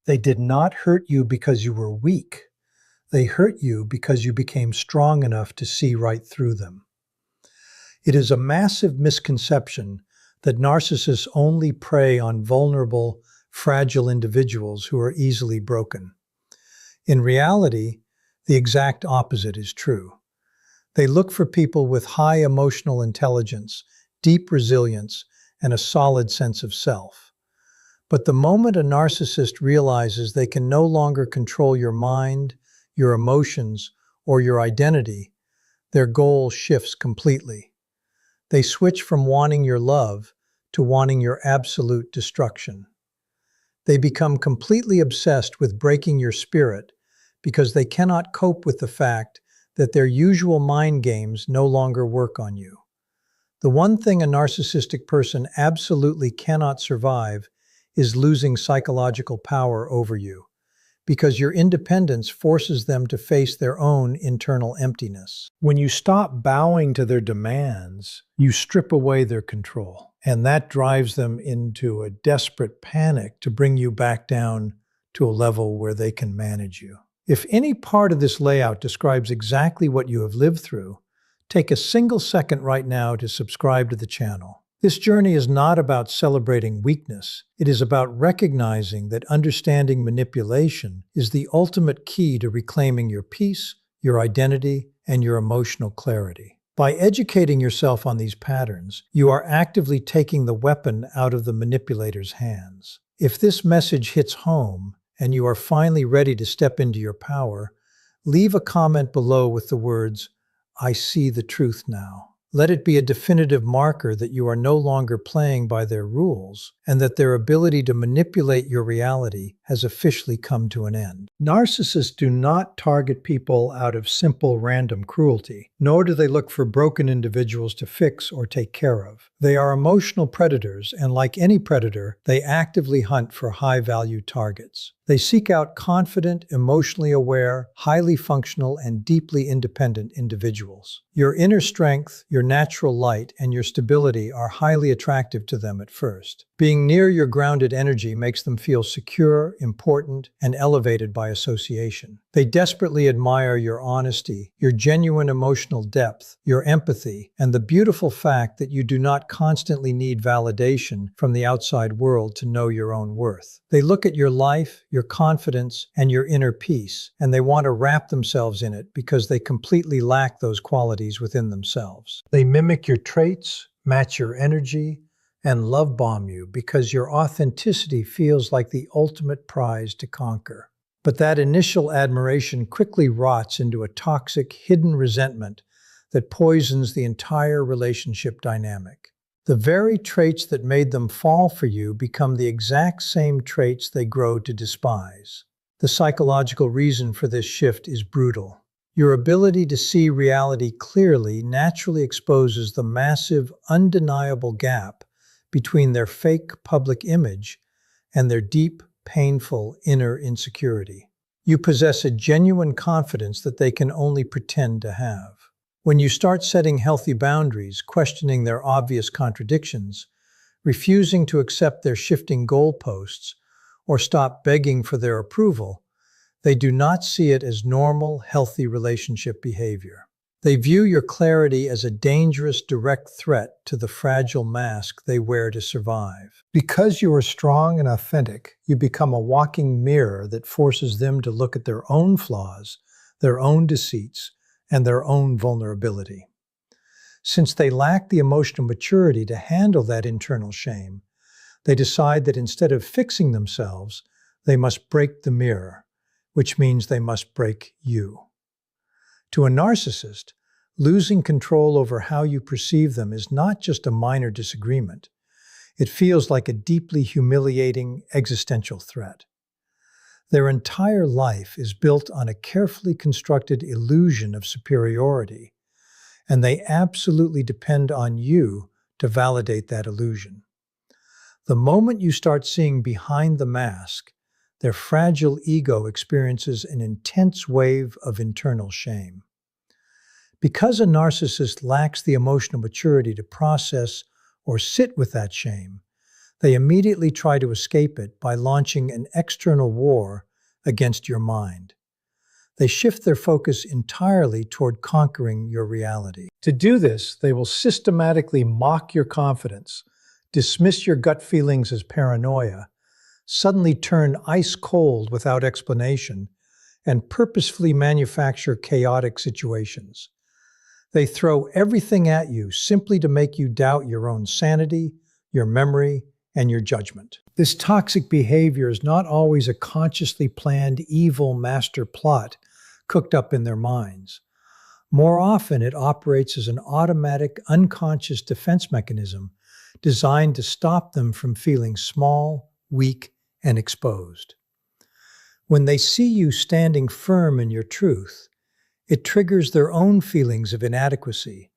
They did not hurt you because you were weak. They hurt you because you became strong enough to see right through them. It is a massive misconception that narcissists only prey on vulnerable, fragile individuals who are easily broken. In reality, the exact opposite is true. They look for people with high emotional intelligence, deep resilience, and a solid sense of self. But the moment a narcissist realizes they can no longer control your mind, your emotions, or your identity, their goal shifts completely. They switch from wanting your love to wanting your absolute destruction. They become completely obsessed with breaking your spirit because they cannot cope with the fact that their usual mind games no longer work on you. The one thing a narcissistic person absolutely cannot survive is losing psychological power over you, because your independence forces them to face their own internal emptiness. When you stop bowing to their demands, you strip away their control, and that drives them into a desperate panic to bring you back down to a level where they can manage you. If any part of this layout describes exactly what you have lived through, take a single second right now to subscribe to the channel. This journey is not about celebrating weakness. It is about recognizing that understanding manipulation is the ultimate key to reclaiming your peace, your identity, and your emotional clarity. By educating yourself on these patterns, you are actively taking the weapon out of the manipulator's hands. If this message hits home and you are finally ready to step into your power, leave a comment below with the words, "I see the truth now." Let it be a definitive marker that you are no longer playing by their rules and that their ability to manipulate your reality has officially come to an end. Narcissists do not target people out of simple random cruelty, nor do they look for broken individuals to fix or take care of. They are emotional predators, and like any predator, they actively hunt for high-value targets. They seek out confident, emotionally aware, highly functional, and deeply independent individuals. Your inner strength, your natural light, and your stability are highly attractive to them at first. Being near your grounded energy makes them feel secure, important, and elevated by association. They desperately admire your honesty, your genuine emotional depth, your empathy, and the beautiful fact that you do not constantly need validation from the outside world to know your own worth. They look at your life, your confidence, and your inner peace, and they want to wrap themselves in it because they completely lack those qualities within themselves. They mimic your traits, match your energy, and love bomb you because your authenticity feels like the ultimate prize to conquer. But that initial admiration quickly rots into a toxic, hidden resentment that poisons the entire relationship dynamic. The very traits that made them fall for you become the exact same traits they grow to despise. The psychological reason for this shift is brutal. Your ability to see reality clearly naturally exposes the massive, undeniable gap between their fake public image and their deep, painful inner insecurity. You possess a genuine confidence that they can only pretend to have. When you start setting healthy boundaries, questioning their obvious contradictions, refusing to accept their shifting goalposts, or stop begging for their approval, they do not see it as normal, healthy relationship behavior. They view your clarity as a dangerous, direct threat to the fragile mask they wear to survive. Because you are strong and authentic, you become a walking mirror that forces them to look at their own flaws, their own deceits, and their own vulnerability. Since they lack the emotional maturity to handle that internal shame, they decide that instead of fixing themselves, they must break the mirror, which means they must break you. To a narcissist, losing control over how you perceive them is not just a minor disagreement. It feels like a deeply humiliating existential threat. Their entire life is built on a carefully constructed illusion of superiority, and they absolutely depend on you to validate that illusion. The moment you start seeing behind the mask, their fragile ego experiences an intense wave of internal shame. Because a narcissist lacks the emotional maturity to process or sit with that shame, They immediately try to escape it by launching an external war against your mind. They shift their focus entirely toward conquering your reality. To do this, they will systematically mock your confidence, dismiss your gut feelings as paranoia, suddenly turn ice cold without explanation, and purposefully manufacture chaotic situations. They throw everything at you simply to make you doubt your own sanity, your memory, and your judgment. This toxic behavior is not always a consciously planned evil master plot cooked up in their minds. More often, it operates as an automatic, unconscious defense mechanism designed to stop them from feeling small, weak, and exposed. When they see you standing firm in your truth, it triggers their own feelings of inadequacy,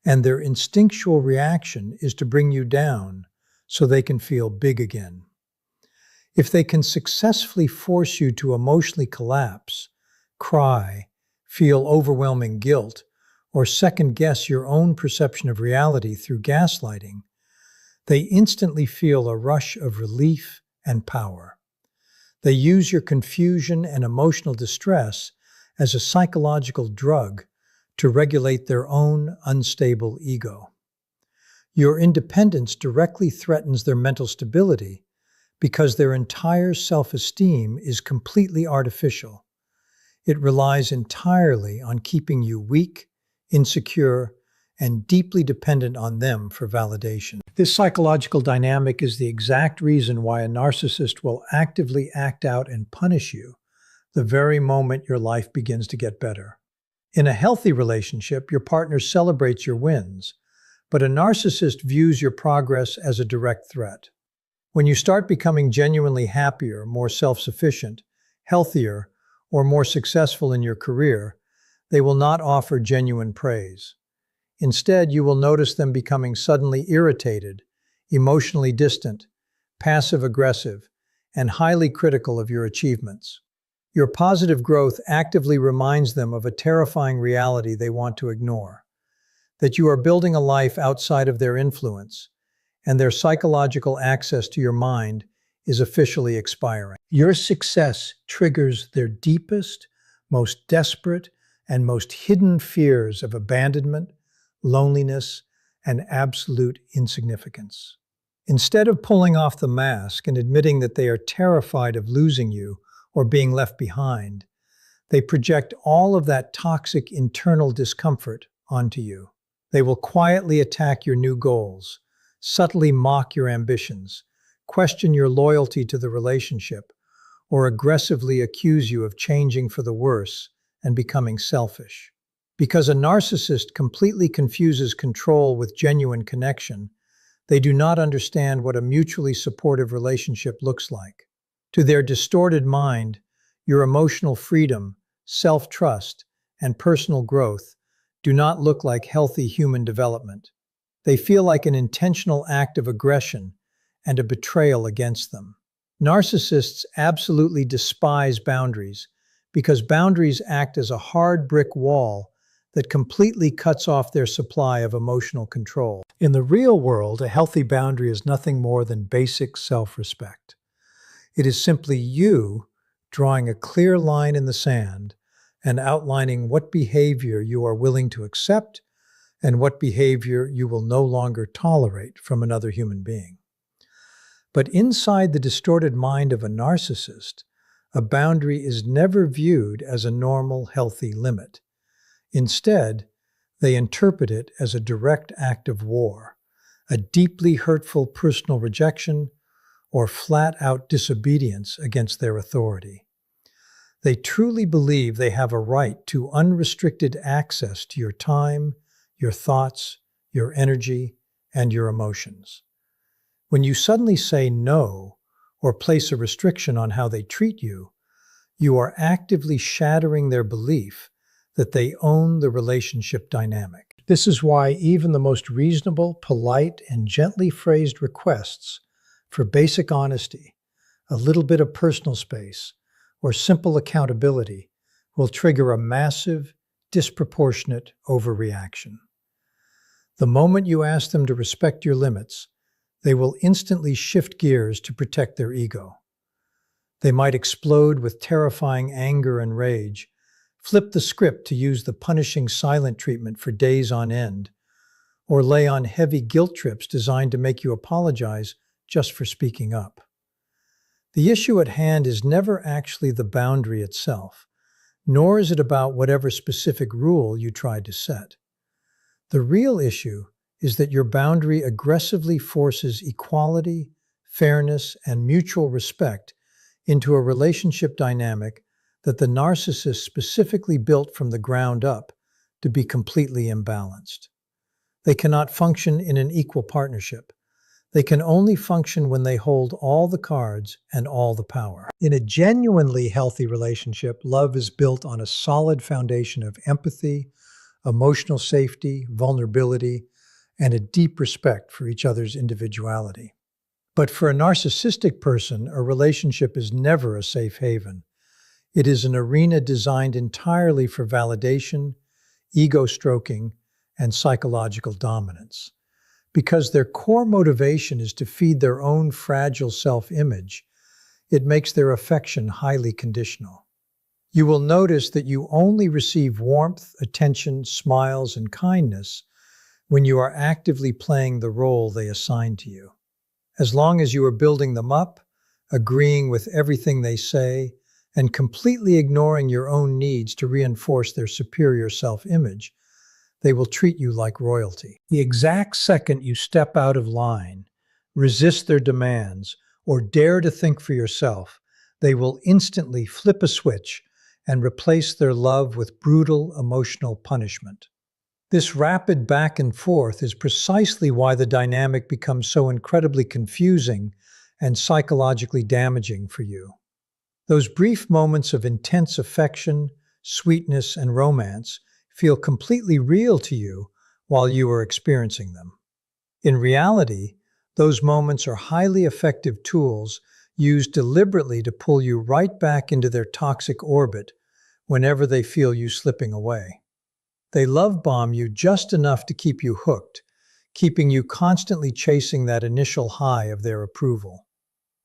and their instinctual reaction is to bring you down so they can feel big again. If they can successfully force you to emotionally collapse, cry, feel overwhelming guilt, or second-guess your own perception of reality through gaslighting, they instantly feel a rush of relief and power. They use your confusion and emotional distress as a psychological drug to regulate their own unstable ego. Your independence directly threatens their mental stability because their entire self-esteem is completely artificial. It relies entirely on keeping you weak, insecure, and deeply dependent on them for validation. This psychological dynamic is the exact reason why a narcissist will actively act out and punish you the very moment your life begins to get better. In a healthy relationship, your partner celebrates your wins, but a narcissist views your progress as a direct threat. When you start becoming genuinely happier, more self-sufficient, healthier, or more successful in your career, they will not offer genuine praise. Instead, you will notice them becoming suddenly irritated, emotionally distant, passive-aggressive, and highly critical of your achievements. Your positive growth actively reminds them of a terrifying reality they want to ignore, that you are building a life outside of their influence, and their psychological access to your mind is officially expiring. Your success triggers their deepest, most desperate, and most hidden fears of abandonment, loneliness, and absolute insignificance. Instead of pulling off the mask and admitting that they are terrified of losing you or being left behind, they project all of that toxic internal discomfort onto you. They will quietly attack your new goals, subtly mock your ambitions, question your loyalty to the relationship, or aggressively accuse you of changing for the worse and becoming selfish. Because a narcissist completely confuses control with genuine connection, they do not understand what a mutually supportive relationship looks like. To their distorted mind, your emotional freedom, self-trust, and personal growth do not look like healthy human development. They feel like an intentional act of aggression and a betrayal against them. Narcissists absolutely despise boundaries because boundaries act as a hard brick wall that completely cuts off their supply of emotional control. In the real world, a healthy boundary is nothing more than basic self-respect. It is simply you drawing a clear line in the sand and outlining what behavior you are willing to accept and what behavior you will no longer tolerate from another human being. But inside the distorted mind of a narcissist, a boundary is never viewed as a normal, healthy limit. Instead, they interpret it as a direct act of war, a deeply hurtful personal rejection, or flat-out disobedience against their authority. They truly believe they have a right to unrestricted access to your time, your thoughts, your energy, and your emotions. When you suddenly say no or place a restriction on how they treat you, you are actively shattering their belief that they own the relationship dynamic. This is why even the most reasonable, polite, and gently phrased requests for basic honesty, a little bit of personal space, or simple accountability will trigger a massive, disproportionate overreaction. The moment you ask them to respect your limits, They will instantly shift gears to protect their ego. They might explode with terrifying anger and rage, flip the script to use the punishing silent treatment for days on end, or lay on heavy guilt trips designed to make you apologize just for speaking up. The issue at hand is never actually the boundary itself, nor is it about whatever specific rule you tried to set. The real issue is that your boundary aggressively forces equality, fairness, and mutual respect into a relationship dynamic that the narcissist specifically built from the ground up to be completely imbalanced. They cannot function in an equal partnership. They can only function when they hold all the cards and all the power. In a genuinely healthy relationship, love is built on a solid foundation of empathy, emotional safety, vulnerability, and a deep respect for each other's individuality. But for a narcissistic person, a relationship is never a safe haven. It is an arena designed entirely for validation, ego stroking, and psychological dominance. Because their core motivation is to feed their own fragile self-image, it makes their affection highly conditional. You will notice that you only receive warmth, attention, smiles, and kindness when you are actively playing the role they assign to you. As long as you are building them up, agreeing with everything they say, and completely ignoring your own needs to reinforce their superior self-image, they will treat you like royalty. The exact second you step out of line, resist their demands, or dare to think for yourself, they will instantly flip a switch and replace their love with brutal emotional punishment. This rapid back and forth is precisely why the dynamic becomes so incredibly confusing and psychologically damaging for you. Those brief moments of intense affection, sweetness, and romance feel completely real to you while you are experiencing them. In reality, those moments are highly effective tools used deliberately to pull you right back into their toxic orbit whenever they feel you slipping away. They love bomb you just enough to keep you hooked, keeping you constantly chasing that initial high of their approval.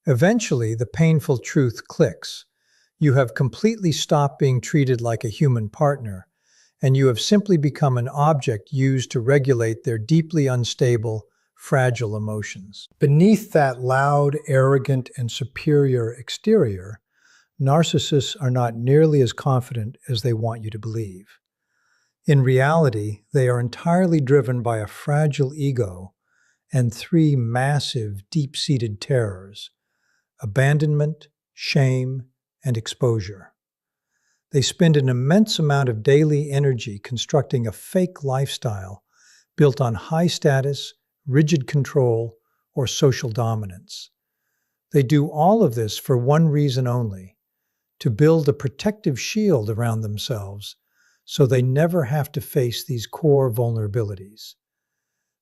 Eventually, the painful truth clicks. You have completely stopped being treated like a human partner, and you have simply become an object used to regulate their deeply unstable, fragile emotions. Beneath that loud, arrogant, and superior exterior, narcissists are not nearly as confident as they want you to believe. In reality, they are entirely driven by a fragile ego and three massive, deep-seated terrors: abandonment, shame, and exposure. They spend an immense amount of daily energy constructing a fake lifestyle built on high status, rigid control, or social dominance. They do all of this for one reason only: to build a protective shield around themselves so they never have to face these core vulnerabilities.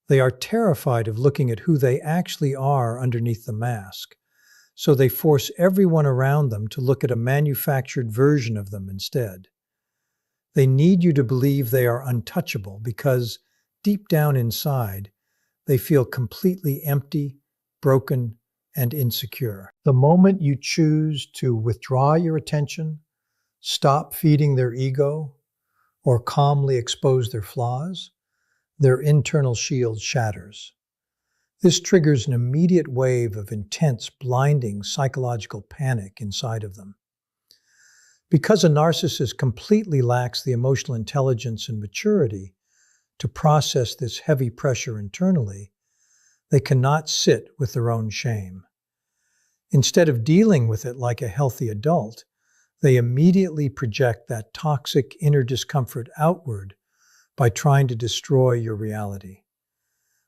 They are terrified of looking at who they actually are underneath the mask, so they force everyone around them to look at a manufactured version of them instead. They need you to believe they are untouchable because, deep down inside, they feel completely empty, broken, and insecure. The moment you choose to withdraw your attention, stop feeding their ego, or calmly expose their flaws, their internal shield shatters. This triggers an immediate wave of intense, blinding psychological panic inside of them. Because a narcissist completely lacks the emotional intelligence and maturity to process this heavy pressure internally, they cannot sit with their own shame. Instead of dealing with it like a healthy adult, they immediately project that toxic inner discomfort outward by trying to destroy your reality.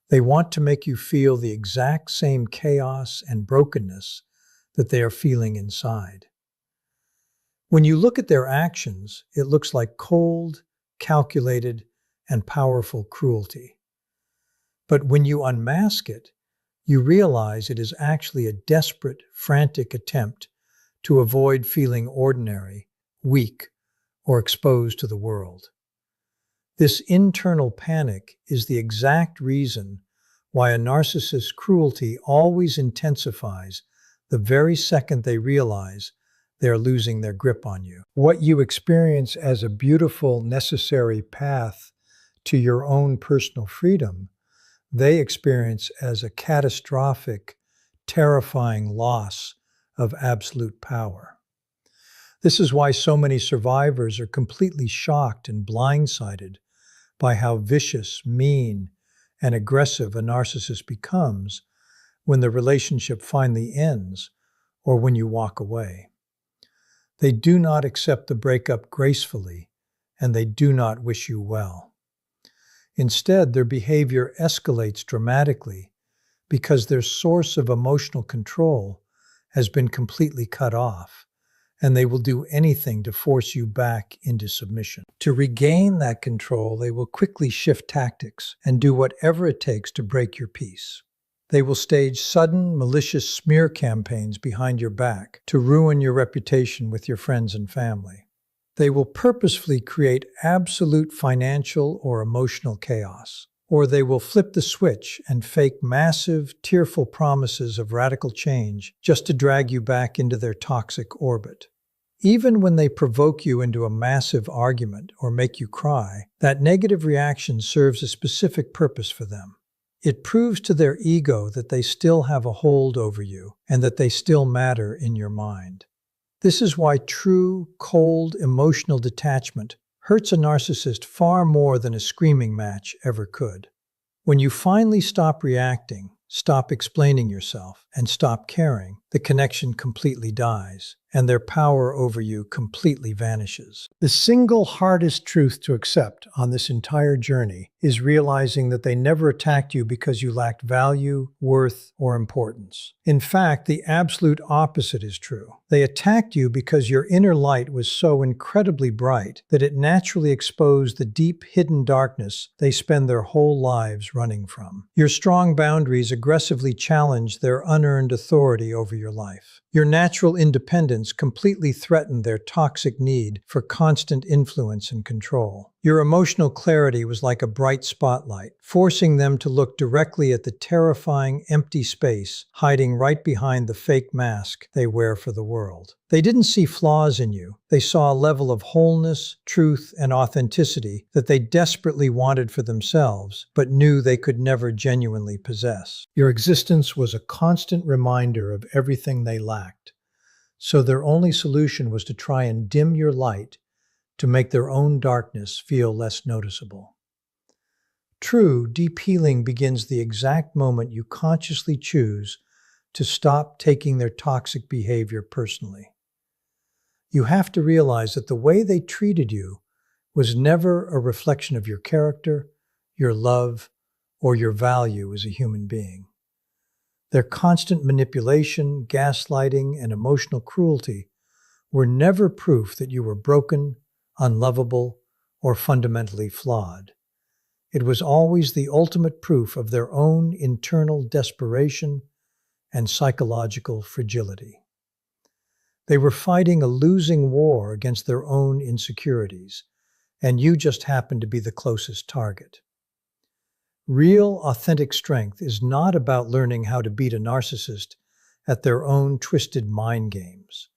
They want to make you feel the exact same chaos and brokenness that they are feeling inside. When you look at their actions, it looks like cold, calculated, and powerful cruelty. But when you unmask it, you realize it is actually a desperate, frantic attempt to avoid feeling ordinary, weak, or exposed to the world. This internal panic is the exact reason why a narcissist's cruelty always intensifies the very second they realize they're losing their grip on you. What you experience as a beautiful, necessary path to your own personal freedom, they experience as a catastrophic, terrifying loss of absolute power. This is why so many survivors are completely shocked and blindsided by how vicious, mean, and aggressive a narcissist becomes when the relationship finally ends or when you walk away. They do not accept the breakup gracefully, and they do not wish you well. Instead, their behavior escalates dramatically because their source of emotional control has been completely cut off, and they will do anything to force you back into submission. To regain that control, they will quickly shift tactics and do whatever it takes to break your peace. They will stage sudden, malicious smear campaigns behind your back to ruin your reputation with your friends and family. They will purposefully create absolute financial or emotional chaos, or they will flip the switch and fake massive, tearful promises of radical change just to drag you back into their toxic orbit. Even when they provoke you into a massive argument or make you cry, that negative reaction serves a specific purpose for them. It proves to their ego that they still have a hold over you and that they still matter in your mind. This is why true, cold, emotional detachment hurts a narcissist far more than a screaming match ever could. When you finally stop reacting, stop explaining yourself, and stop caring, the connection completely dies, and their power over you completely vanishes. The single hardest truth to accept on this entire journey is realizing that they never attacked you because you lacked value, worth, or importance. In fact, the absolute opposite is true. They attacked you because your inner light was so incredibly bright that it naturally exposed the deep, hidden darkness they spend their whole lives running from. Your strong boundaries aggressively challenged their unearned authority over your life. Your natural independence completely threatened their toxic need for constant influence and control. Your emotional clarity was like a bright spotlight, forcing them to look directly at the terrifying, empty space hiding right behind the fake mask they wear for the world. They didn't see flaws in you. They saw a level of wholeness, truth, and authenticity that they desperately wanted for themselves, but knew they could never genuinely possess. Your existence was a constant reminder of everything they lacked, so their only solution was to try and dim your light to make their own darkness feel less noticeable. True, deep healing begins the exact moment you consciously choose to stop taking their toxic behavior personally. You have to realize that the way they treated you was never a reflection of your character, your love, or your value as a human being. Their constant manipulation, gaslighting, and emotional cruelty were never proof that you were broken, unlovable, or fundamentally flawed. It was always the ultimate proof of their own internal desperation and psychological fragility. They were fighting a losing war against their own insecurities, and you just happened to be the closest target. Real, authentic strength is not about learning how to beat a narcissist at their own twisted mind games,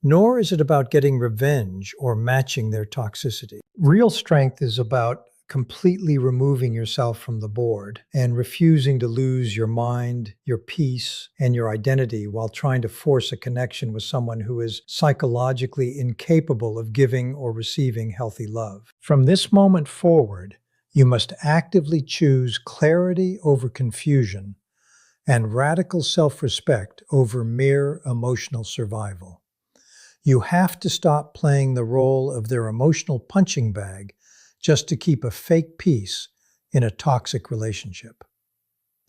nor is it about getting revenge or matching their toxicity. Real strength is about completely removing yourself from the board and refusing to lose your mind, your peace, and your identity while trying to force a connection with someone who is psychologically incapable of giving or receiving healthy love. From this moment forward, you must actively choose clarity over confusion and radical self-respect over mere emotional survival. You have to stop playing the role of their emotional punching bag just to keep a fake peace in a toxic relationship.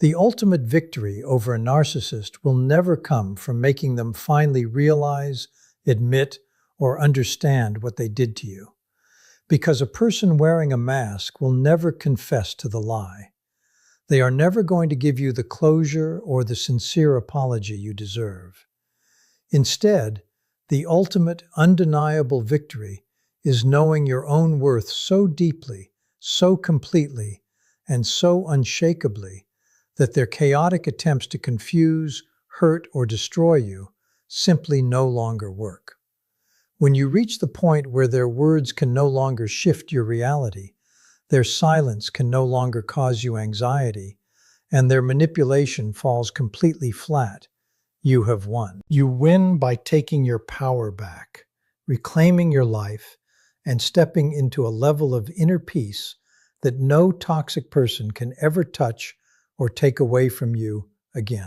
The ultimate victory over a narcissist will never come from making them finally realize, admit, or understand what they did to you, because a person wearing a mask will never confess to the lie. They are never going to give you the closure or the sincere apology you deserve. Instead, the ultimate, undeniable victory is knowing your own worth so deeply, so completely, and so unshakably that their chaotic attempts to confuse, hurt, or destroy you simply no longer work. When you reach the point where their words can no longer shift your reality, their silence can no longer cause you anxiety, and their manipulation falls completely flat, you have won. You win by taking your power back, reclaiming your life, and stepping into a level of inner peace that no toxic person can ever touch or take away from you again.